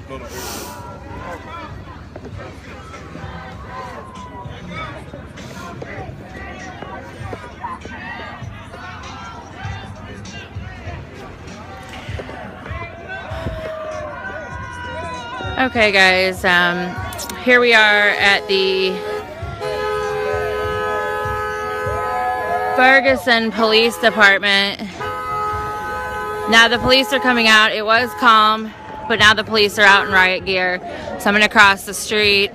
Okay, guys, here we are at the Ferguson Police Department. Now the police are coming out. It was calm, but now the police are out in riot gear. So I'm going to cross the street.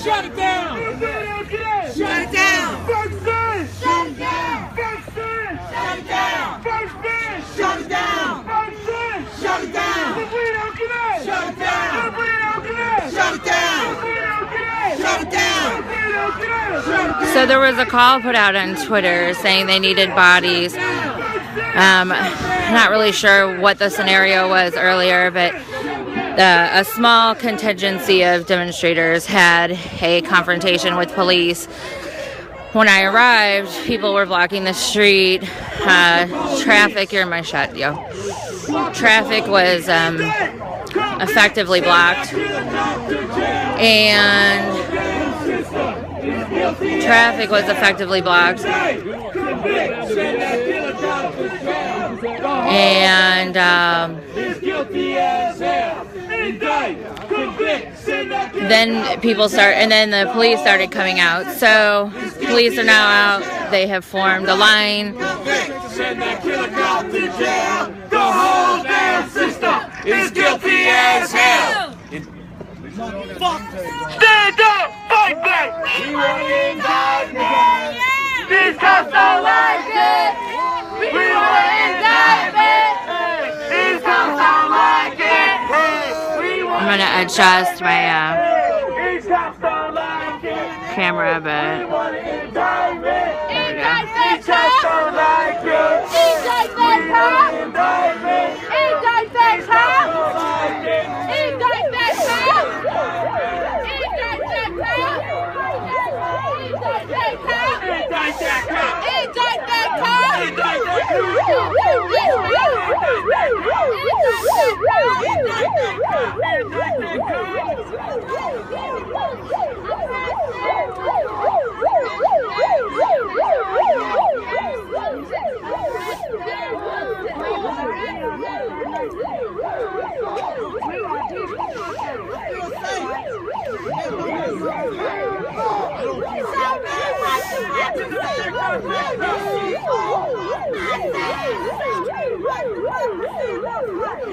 Shut it down! Shut it down! Shut it down! Shut it down! Shut it down! Shut it down! Shut it down! Shut it down! Shut it down! Shut it down! So there was a call put out on Twitter saying they needed bodies. Not really sure what the scenario was earlier, but a small contingency of demonstrators had a confrontation with police. When I arrived, people were blocking the street. Traffic, you're in my shot, yo. Traffic was effectively blocked. And traffic was effectively blocked. And then the police started coming out. So police are now out. They have formed a line. Send that killer cop to jail. The whole damn system is guilty as hell. Stand up, fight back. We want indictment. These cops don't like it. We want indictment. These cops don't like it. I'm gonna adjust my These cops don't like it. camera a bit. We want indictment. Indictment, These cops don't like it. Indictment, cop! Indictment. Indictment, cop! Like it. Indictment, cop! Indictment, cop! Indictment, cop! Indict that cop. Indictment, cop! Indict that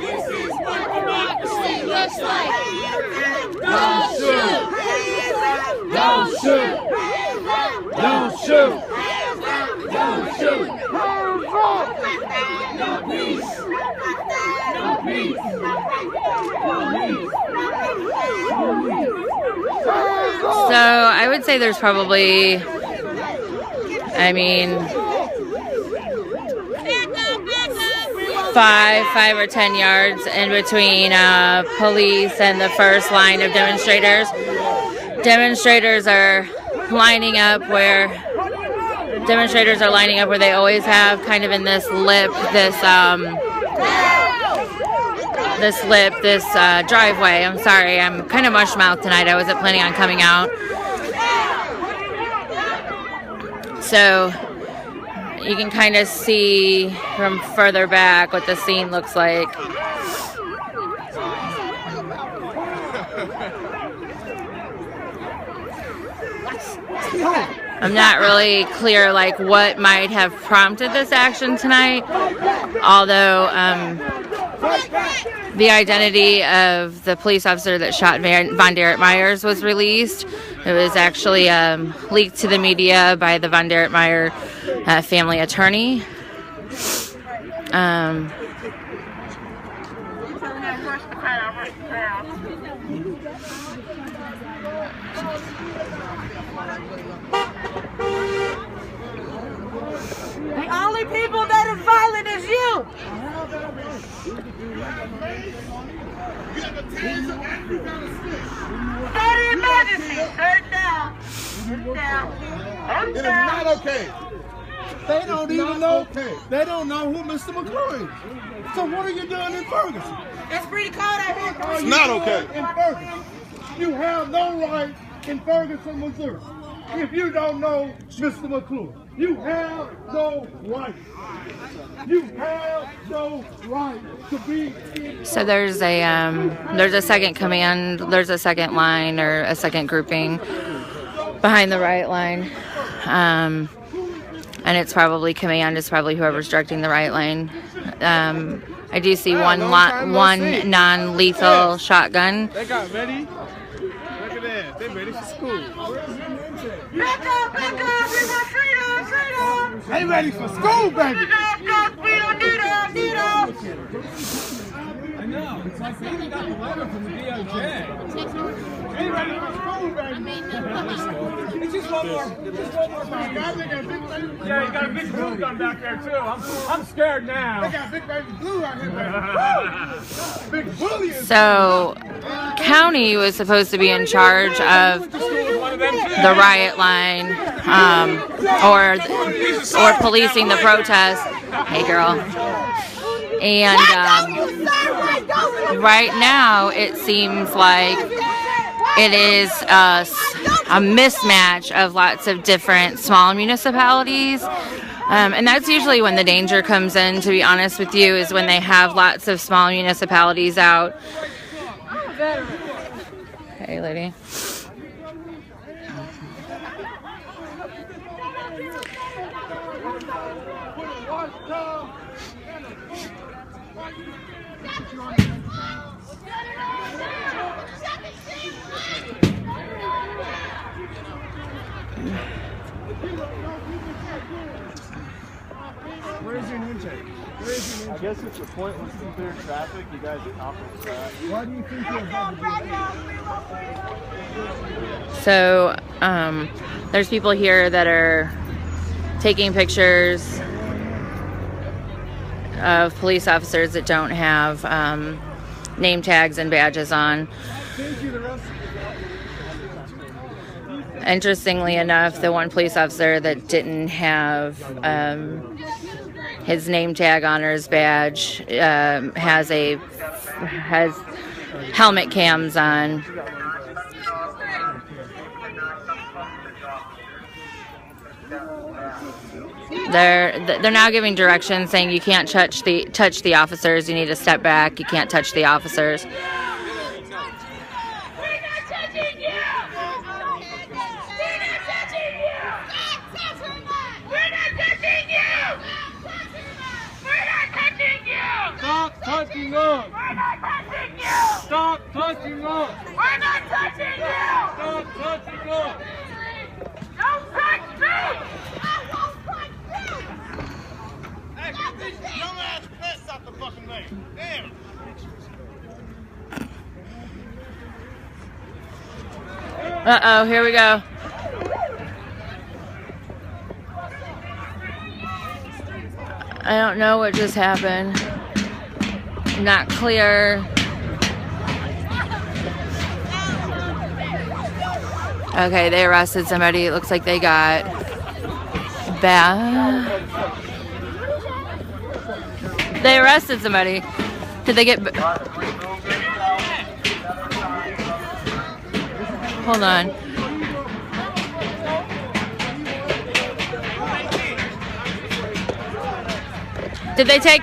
This is what democracy looks like. Don't shoot! Don't shoot! Don't shoot! Don't shoot! No peace! No peace! So I would say there's probably, 5 or 10 yards in between police and the first line of demonstrators. Demonstrators are lining up where they always have, kind of in this driveway. I'm sorry, I'm kind of mush-mouthed tonight. I wasn't planning on coming out. So you can kind of see from further back what the scene looks like. I'm not really clear what might have prompted this action tonight, although the identity of the police officer that shot Von Derek Myers was released. It was actually leaked to the media by the Von Derek Meyer family attorney. The only people that are violent is you. State of emergency. Turn down. Turn down. Turn It is down. not okay. They don't even know. They don't know who Mr. McClure is. So what are you doing in Ferguson? It's pretty cold out here. It's not okay. In Ferguson, you have no right in Ferguson, Missouri. If you don't know Mr. McClure, you have no right. You have no right to be in. So there's a second command, there's a second line or a second grouping behind the right line. And it's probably command, it's probably whoever's directing the right line. I do see one non-lethal shotgun. They got ready. Look at that. They ready for school. Back up, we want freedom, freedom. They ready for school, baby. Freedom, freedom. I know. It's like they got the letter from the DOJ. They ready for school, baby. It's just one more. Yeah, you got a big blue gun back there too. I'm scared now. They got big baby blue out here, baby. Big bully. So county was supposed to be in charge of the riot line, or policing the protest. Hey, girl. And right now, it seems like it is a mismatch of lots of different small municipalities. And that's usually when the danger comes in, to be honest with you, is when they have lots of small municipalities out. Hey, lady. Where's your name check? I guess it's a pointless to clear traffic. You guys accomplished that. Why do you think you're about to do this? So there's people here that are taking pictures of police officers that don't have name tags and badges on. Interestingly enough, the one police officer that didn't have his name tag on or his badge has helmet cams on. They're now giving directions saying you can't touch the officers. You need to step back. You can't touch the officers. Stop touching us! We're not touching you! Stop touching us! We're not touching you! Stop touching us! Don't touch me! I won't touch you! Hey, get this dumbass mess out the fucking way. Damn. Uh-oh, here we go. I don't know what just happened. Not clear. Okay, they arrested somebody. It looks like they got They arrested somebody. Did they get... Hold on. Did they take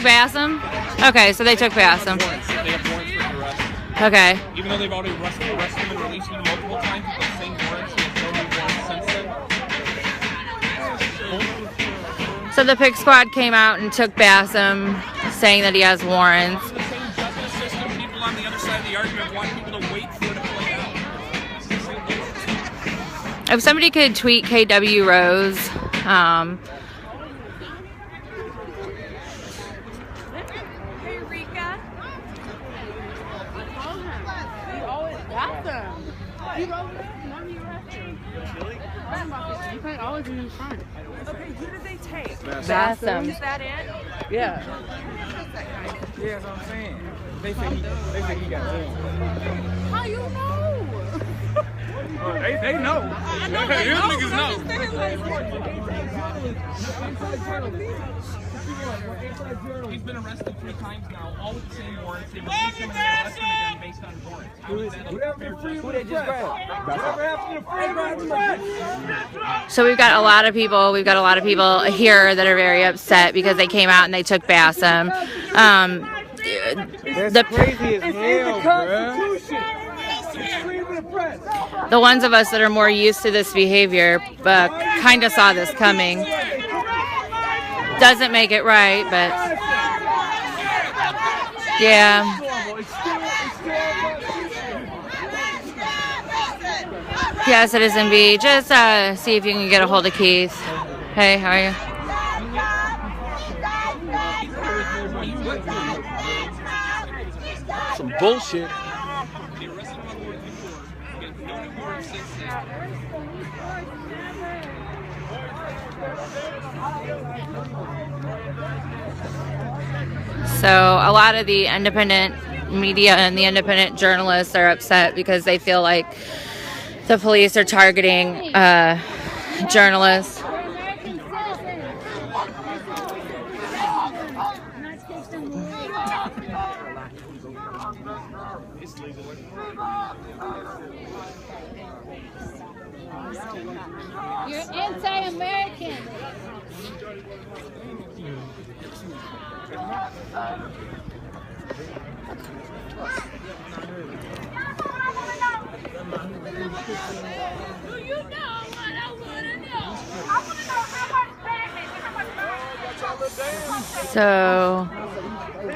Bassam? Okay, so they took Bassam. They have warrants for his arrest. Okay. Even though they've already arrested him and released him multiple times with the same warrants, he has no new warrants since then. So the PIC squad came out and took Bassam, saying that he has warrants. The same justice system, people on the other side of the argument want people to wait for it to play out. It's the same thing. If somebody could tweet KW Rose, Hey, Rika. Okay, who did they take? Bassam. Is that it? Yeah. Yeah, that's what I'm saying. They say he got it. How you know? They know. I know Hey, they them know. niggas know. He's been arrested 3 times now, all with the same warrants. They released him and they arrested him again based on warrants. How is that? Who they just grabbed? Whatever happened to the freedom of So we've got a lot of people. We've got a lot of people here that are very upset because they came out and they took Bassam. That's crazy as hell, bruh. The ones of us that are more used to this behavior kind of saw this coming. Doesn't make it right, but yeah. Yeah, Citizen B, just see if you can get a hold of Keith. Hey, how are you? Some bullshit. So a lot of the independent media and the independent journalists are upset because they feel like the police are targeting journalists. You're anti-American. So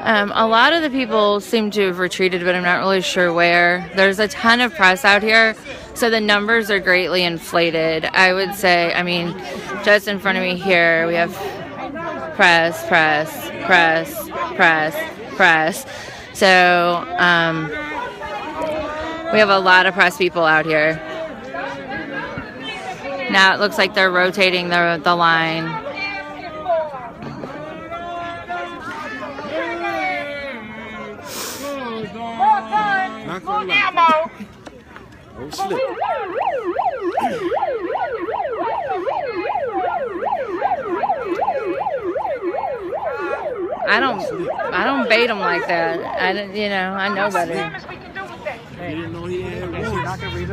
a lot of the people seem to have retreated, but I'm not really sure where. There's a ton of press out here, so the numbers are greatly inflated. I would say, I mean, just in front of me here, we have press. So we have a lot of press people out here. Now it looks like they're rotating the line. Not gonna lie. Oh shit. I don't bait them like that. I don't, I know better. You didn't know he had warrants. Not gonna read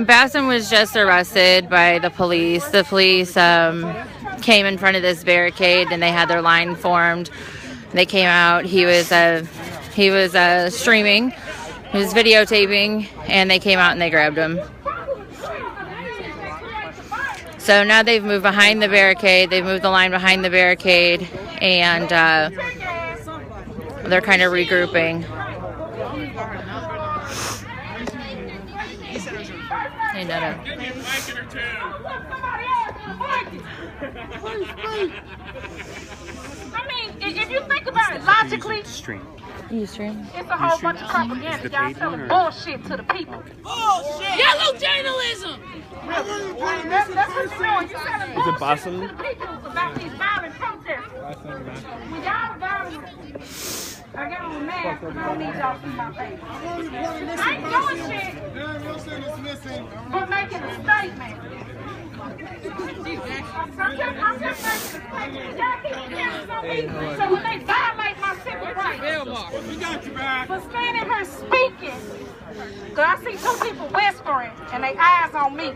Bassam was just arrested by the police. The police came in front of this barricade and they had their line formed. They came out. He was streaming. He was videotaping, and they came out and they grabbed him. So now they've moved behind the barricade. They've moved the line behind the barricade, and they're kind of regrouping. Hey, Netta. I mean, if you think about it logically, You stream? it's a whole bunch of propaganda. Y'all selling bullshit to the people. Bullshit! Yellow journalism! That's what you're doing. You're selling bullshit to the people about these violent protests. When y'all violent, I got on a mask because I don't need y'all to see my face. I ain't doing shit, but making a statement. I'm just making a statement. Y'all keep cameras on me, so when they violate my civil rights, for standing here speaking, because I see 2 people whispering and they eyes on me.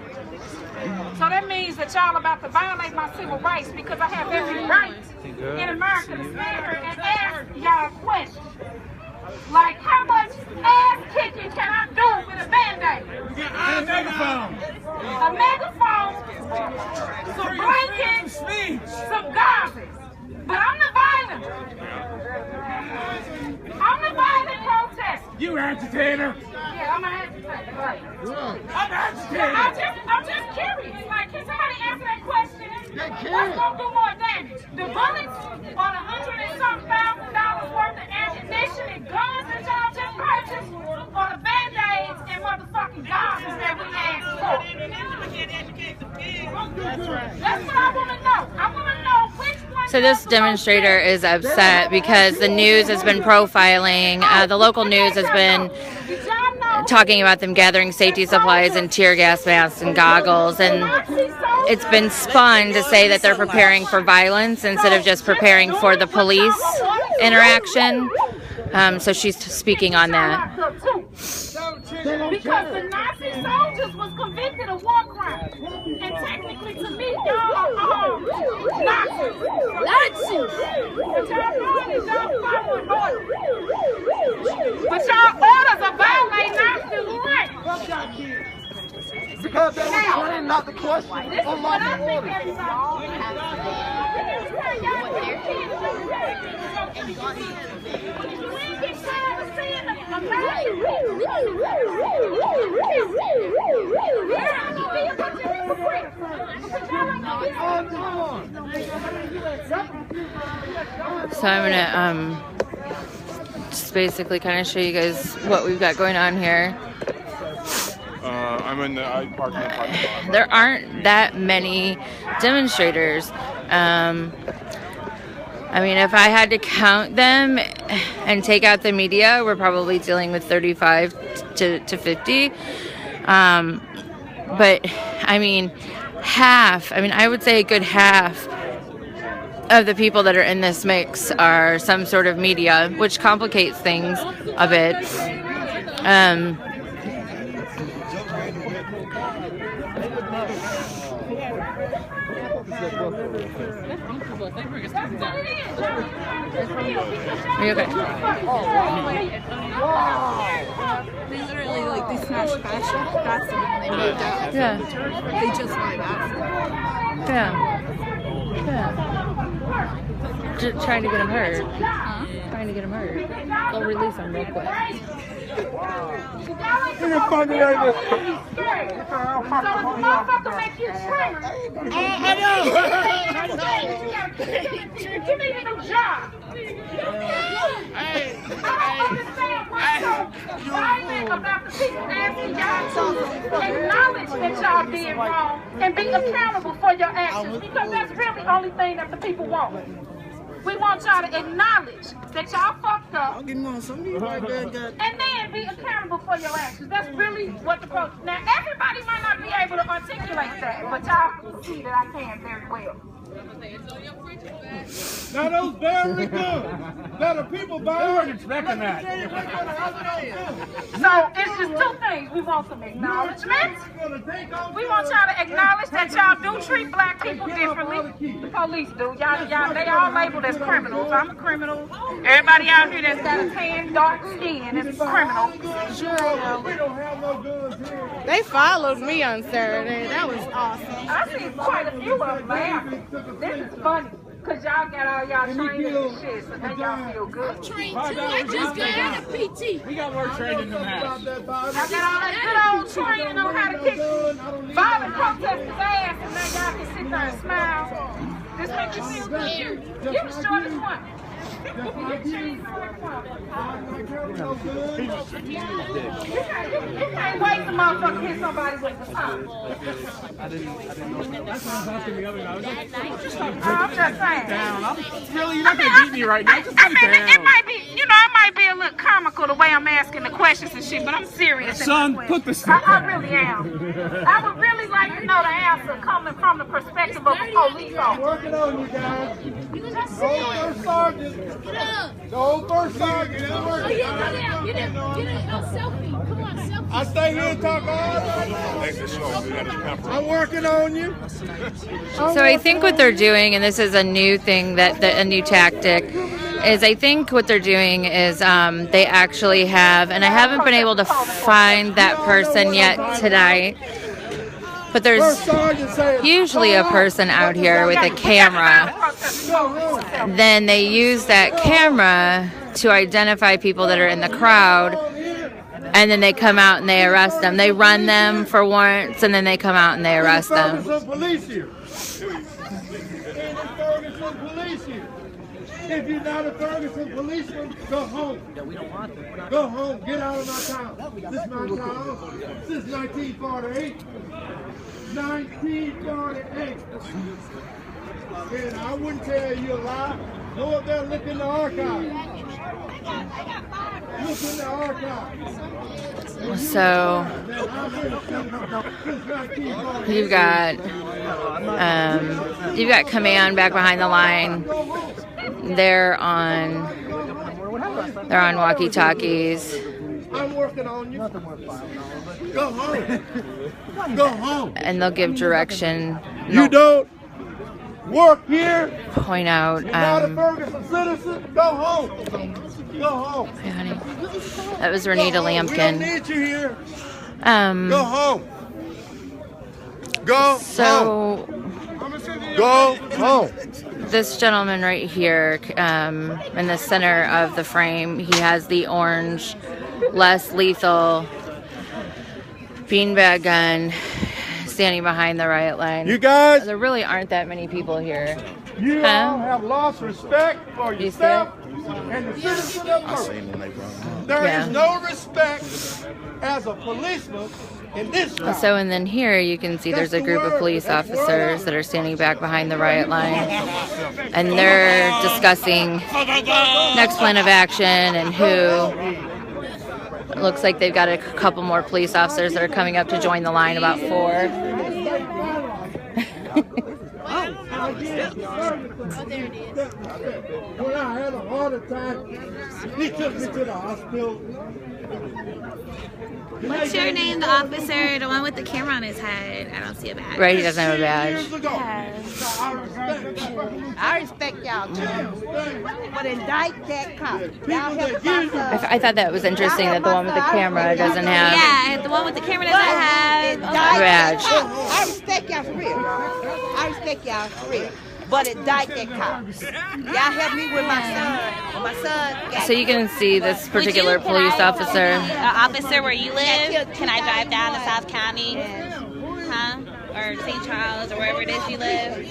So that means that y'all about to violate my civil rights because I have every right in America to stand here and ask y'all questions. Like, how much ass kicking can I do with a Band-Aid? A megaphone. A megaphone, some blankets, some gauzes. But I'm the violent. I'm the violent protester. You agitator. Yeah, I'm an agitator, right. I'm agitator. I'm just curious. Like, can somebody answer that question? What's gonna do more damage? The bullets or the $100,000 worth of ammunition and guns? That's what I want to know. I want to know which one. So this demonstrator is upset because the news has been profiling, the local news has been talking about them gathering safety supplies and tear gas masks and goggles, and it's been spun to say that they're preparing for violence instead of just preparing for the police interaction. So she's speaking on that. Because the Nazi soldiers was convicted of war crimes. And technically to me, y'all are Nazis. But y'all doing is y'all following orders. But y'all orders are violating Nazi rights. Because that was trained, not the question. This is what I think everybody. So I'm gonna just basically kind of show you guys what we've got going on here. I'm in the parking lot. There aren't that many demonstrators. I mean, if I had to count them and take out the media, we're probably dealing with 35 to 50. But I mean, I would say a good half of the people that are in this mix are some sort of media, which complicates things a bit. Are you okay? They literally, like, they smashed fashion. That's when they moved out. Yeah. They just went back. Yeah. Just trying to get him hurt. Huh? Trying to get him hurt. They'll release him real quick. So if the motherfucker make you tremor, you need a new job. I don't understand what's so violent about the people asking y'all to acknowledge that y'all did wrong and be accountable for your actions, because that's really the only thing that the people want. We want y'all to acknowledge that y'all fucked up and then be accountable for your actions. That's really what the pro. Now, everybody might not be able to articulate that, but y'all can see that I can very well. Now those very good that the people buy. I wasn't expecting that. So it's just two things. We want some acknowledgement. We want y'all to acknowledge that y'all do treat black people differently. The police do. Y'all, they all labeled as criminals. I'm a criminal. Everybody out here that's got a tan, dark skin is a criminal. They followed me on Saturday. That was awesome. I see quite a few of them laughing. This is funny. Because y'all got all y'all training and shit, so now y'all feel good. I just got out of PT. We got more training than that. Y'all got all that good old training on how to kick violent protesters' ass, and now y'all can sit there and smile. This makes you feel good. You the shortest one. You can't wait the motherfucker hit somebody with the top. I didn't know. That's what I was asking the other guy. I'm just saying. Really, you're not going to beat me right now. Just I mean, it might be, it might be a little comical the way I'm asking the questions and shit, but I'm serious. Son, put the I really am. I would really like to know the answer coming from the perspective of a police officer. Working on you guys. First sergeant. Get up. No, first sergeant. Oh, yeah, get a selfie. Come on, selfie. I stay here and talk all night. I'm working on you. So I think what they're doing, and this is a new thing, a new tactic, is I think what they're doing is they actually have, and I haven't been able to find that person yet tonight, but there's usually a person out here with a camera. Then they use that camera to identify people that are in the crowd, and then they come out and they arrest them. They run them for warrants, and then they come out and they arrest them. If you're not a Ferguson policeman, go home. Go home. Get out of my town. This is my town. This is 1948. 1948. And I wouldn't tell you a lie. Go up there and look in the archives. Look in the archives. So you've got command back behind the line. They're on walkie-talkies. I'm working on you. Go home. Go home. And they'll give direction. You don't work here. Point out. You're not a Ferguson citizen. Go home. Go home. Hey, honey. That was Renita Lampkin. We don't need you here. Go home. Go home. Go home. This gentleman right here, in the center of the frame, he has the orange, less lethal beanbag gun standing behind the riot line. You guys, there really aren't that many people here. You all have lost respect for yourself and the citizen of Murphy. There is no respect as a policeman in this town. So, and then here you can see there's a group of police officers that are standing back behind the riot line, and they're discussing next plan of action and who. It looks like they've got a couple more police officers that are coming up to join the line, about 4. When I had a heart attack, he took me to the hospital. What's your name, the officer, the one with the camera on his head? I don't see a badge. Right, he doesn't have a badge. I respect y'all too, but indict that cop. Y'all help us. I thought that was interesting that the one with the camera doesn't have. Yeah, the one with the camera doesn't have a badge. I respect y'all for real. I respect y'all for real. But indict that cop. Y'all help me with my son. So you can see this particular police officer. Officer, where you live, can I drive down to South County? Huh? Or St. Charles, or wherever it is you live?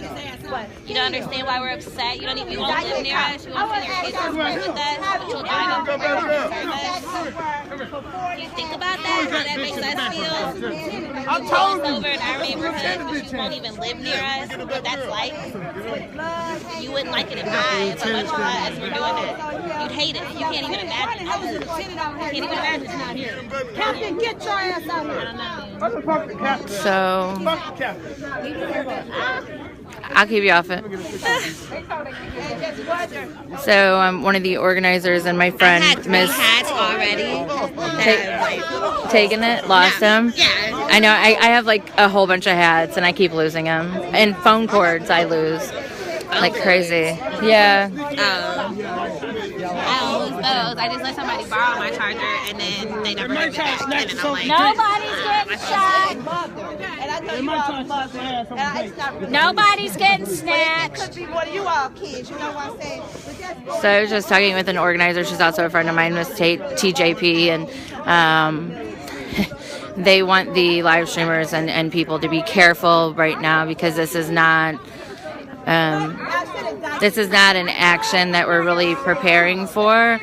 You don't understand why we're upset? You won't live near us? You won't send your kids to work with us? But you'll drive over and serve us? Do you think about that? How that makes us feel? You cross over in our neighborhood, but you won't even live near us? What that's like? You wouldn't like it if a bunch of us were doing that. You'd hate it. You can't even imagine. You can't even imagine. Captain, get your ass out here. So I'll keep you off it. So one of the organizers and my friend, Miss, taking it, lost them. Yeah. I know. I have like a whole bunch of hats, and I keep losing them. And phone cords, I lose like crazy. Yeah. I don't lose those. I just let somebody borrow my charger, and then they never have it back. And then I'm like, Nobody's getting shot. Nobody's getting snatched. Could be one of you all kids, you know what I'm saying? So I was just talking with an organizer. She's also a friend of mine, Miss TJP, and they want the live streamers and people to be careful right now, because this is not an action that we're really preparing for.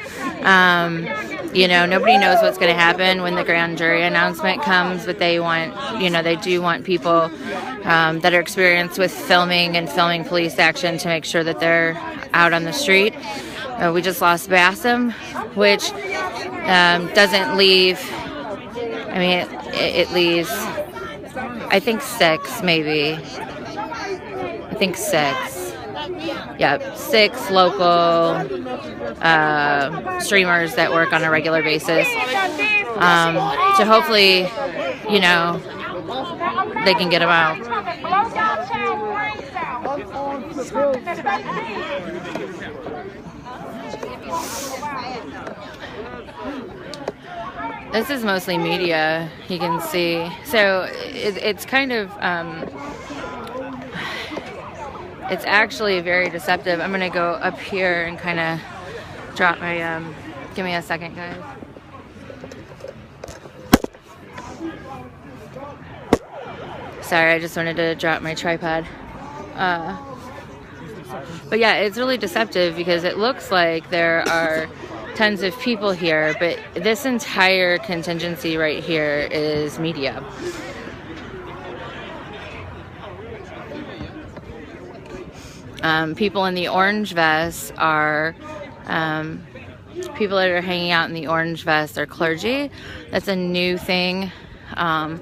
You know, nobody knows what's going to happen when the grand jury announcement comes, but they want, they do want people that are experienced with filming and filming police action to make sure that they're out on the street. We just lost Bassam, which doesn't leave, it leaves, I think 6 maybe. I think 6. Yeah, 6 local streamers that work on a regular basis. So hopefully, they can get them out. This is mostly media, you can see. So it's kind of... it's actually very deceptive. I'm going to go up here and kind of drop my, give me a second, guys. Sorry, I just wanted to drop my tripod. But yeah, it's really deceptive because it looks like there are tons of people here, but this entire contingency right here is media. People in the orange vests are people that are hanging out in the orange vests are clergy. That's a new thing. I'm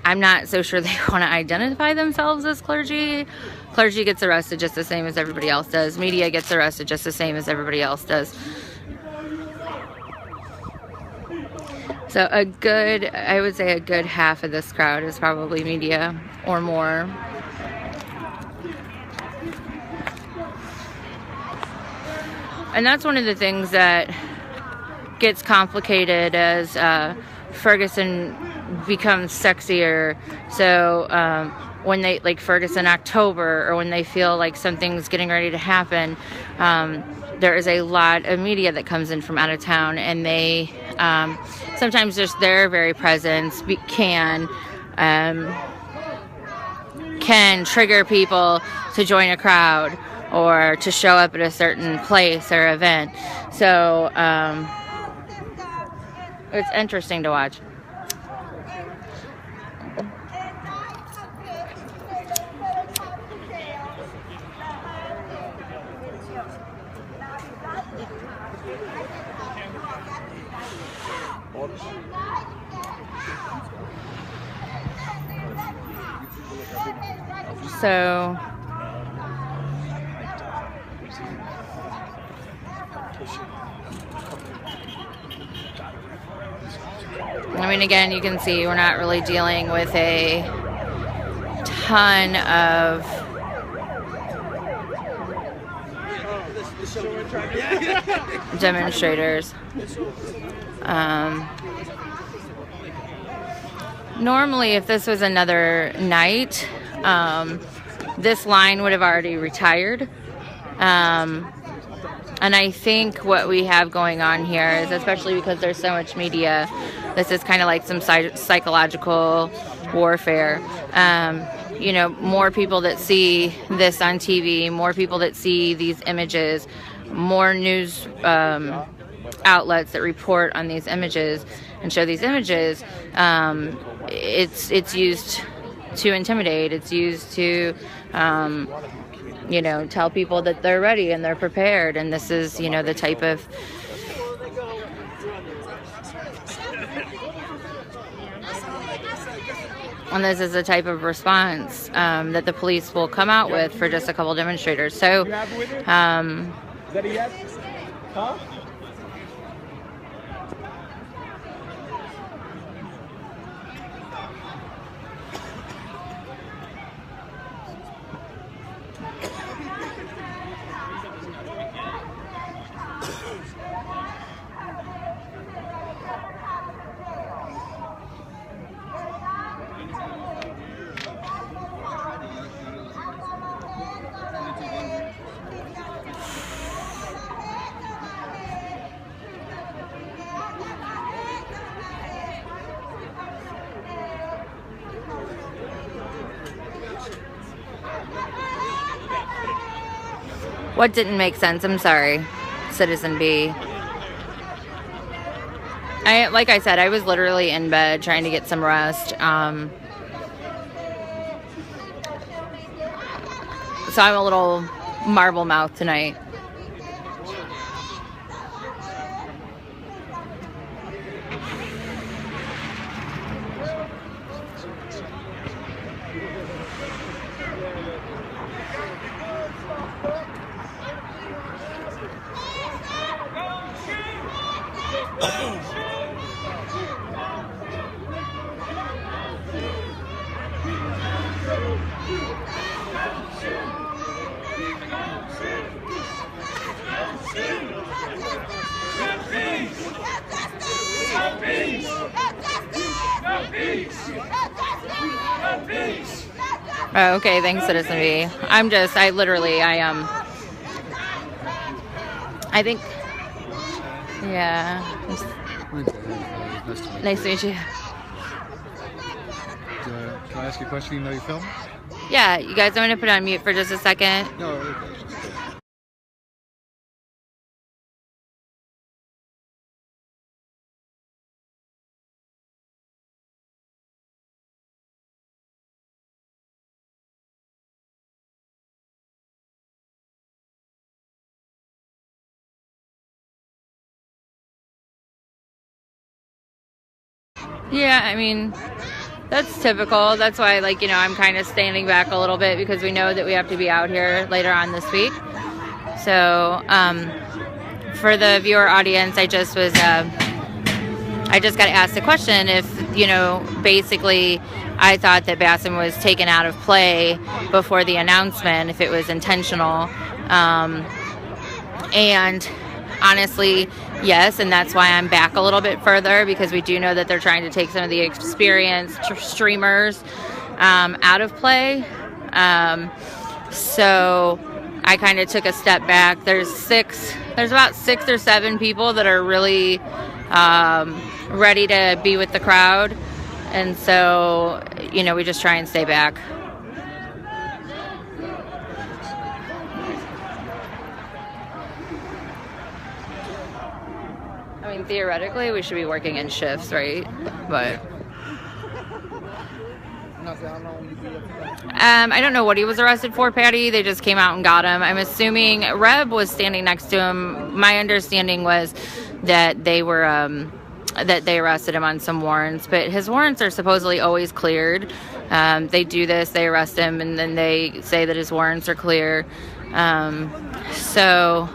not so sure they want to identify themselves as clergy. Clergy gets arrested just the same as everybody else does. Media gets arrested just the same as everybody else does. So I would say a good half of this crowd is probably media or more. And that's one of the things that gets complicated as Ferguson becomes sexier. So when they, like Ferguson October, or when they feel like something's getting ready to happen, there is a lot of media that comes in from out of town, and they sometimes just their very presence can trigger people to join a crowd or to show up at a certain place or event. So it's interesting to watch. So I mean, again, you can see we're not really dealing with a ton of demonstrators. Normally, if this was another night, this line would have already retired. And I think what we have going on here is, especially because there's so much media, this is kind of like some psychological warfare. You know, more people that see this on TV, more people that see these images, more news outlets that report on these images and show these images, it's used to intimidate. It's used to you know, tell people that they're ready and they're prepared, and this is, you know, the type of response that the police will come out with for just a couple demonstrators. So Is that a yes? Huh? What didn't make sense? I'm sorry, Citizen B. Like I said, I was literally in bed trying to get some rest. So I'm a little marble mouth tonight. Oh, okay, thanks, Citizen B. I think, yeah. Nice to meet you. Can I ask you a question? You know your film? Yeah, you guys want me to put on mute for just a second? No, okay. Yeah, I mean, that's typical. That's why, like, you know, I'm kind of standing back a little bit because we know that we have to be out here later on this week. So, for the viewer audience, I just got asked a question if, you know, basically I thought that Bassam was taken out of play before the announcement, if it was intentional. And honestly, yes, and that's why I'm back a little bit further, because we do know that they're trying to take some of the experienced streamers out of play. So I kind of took a step back. There's about 6 or 7 people that are really ready to be with the crowd. And so, you know, we just try and stay back. I mean, theoretically, we should be working in shifts, right? But I don't know what he was arrested for, Patty. They just came out and got him. I'm assuming Reb was standing next to him. My understanding was that they were that they arrested him on some warrants, but his warrants are supposedly always cleared. They do this, they arrest him, and then they say that his warrants are clear. So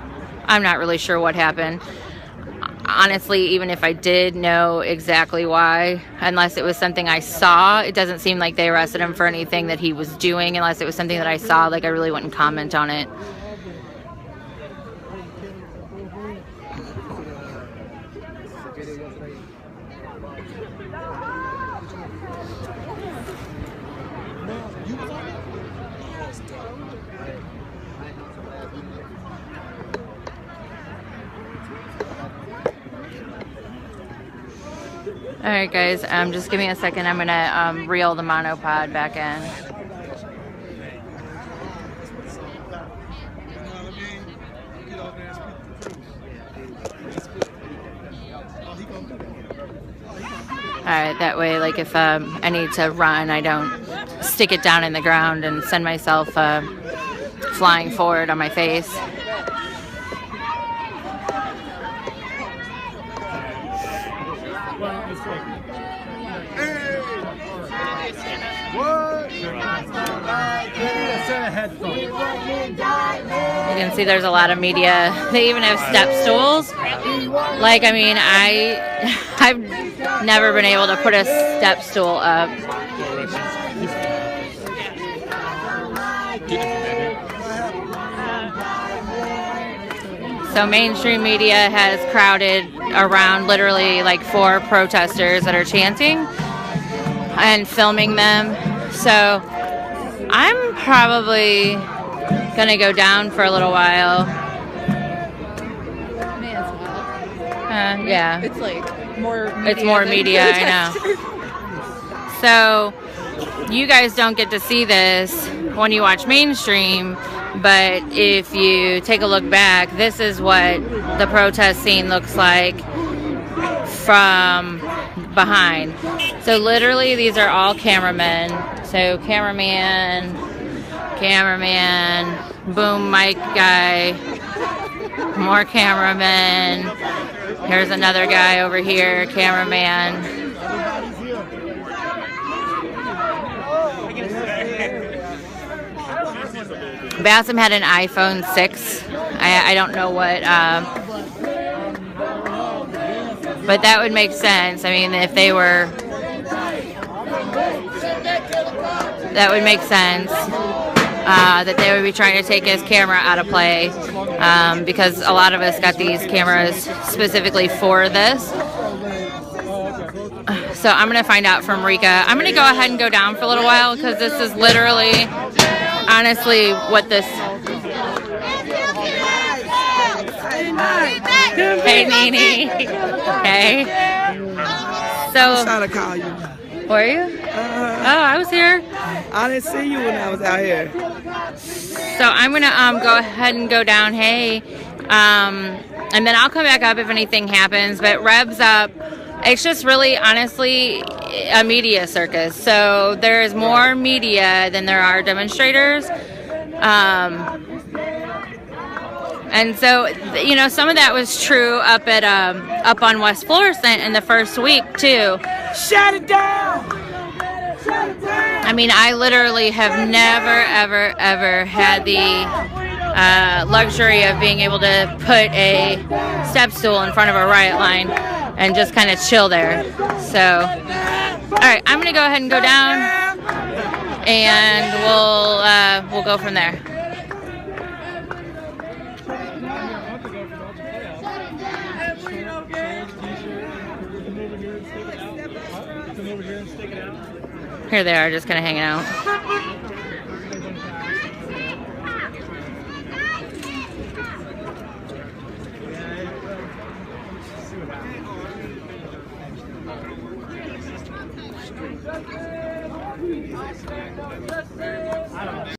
I'm not really sure what happened. Honestly, even if I did know exactly why, unless it was something I saw, it doesn't seem like they arrested him for anything that he was doing, unless it was something that I saw. Like, I really wouldn't comment on it. All right, guys, just give me a second. I'm going to reel the monopod back in. All right, that way, like, if I need to run, I don't stick it down in the ground and send myself flying forward on my face. You can see there's a lot of media. They even have step stools. Like, I mean, I've never been able to put a step stool up. So mainstream media has crowded around literally like 4 protesters that are chanting and filming them. So I'm probably gonna go down for a little while. Yeah. It's like more media. It's more media, I know. So you guys don't get to see this when you watch mainstream, but if you take a look back, this is what the protest scene looks like from behind. So literally these are all cameramen. So cameraman, boom mic guy, more cameramen. Here's another guy over here, cameraman. Bassam had an iPhone 6. I don't know what, but that would make sense. I mean, if they were, that would make sense. That they would be trying to take his camera out of play, because a lot of us got these cameras specifically for this. So I'm going to find out from Rika. I'm going to go ahead and go down for a little while, because this is literally, honestly, what this... Hey, Nene. Hey. So... I was trying to call you. Were you? Oh, I was here. I didn't see you when I was out here. So I'm going to go ahead and go down. Hey. And then I'll come back up if anything happens. But Reb's up. It's just really, honestly, a media circus. So there's more media than there are demonstrators. And so, you know, some of that was true up at up on West Florissant in the first week too. Shut it down! I mean, I literally have never, ever, ever had the luxury of being able to put a step stool in front of a riot line and just kind of chill there. So, all right, I'm gonna go ahead and go down, and we'll go from there. Here they are, just kind of hanging out.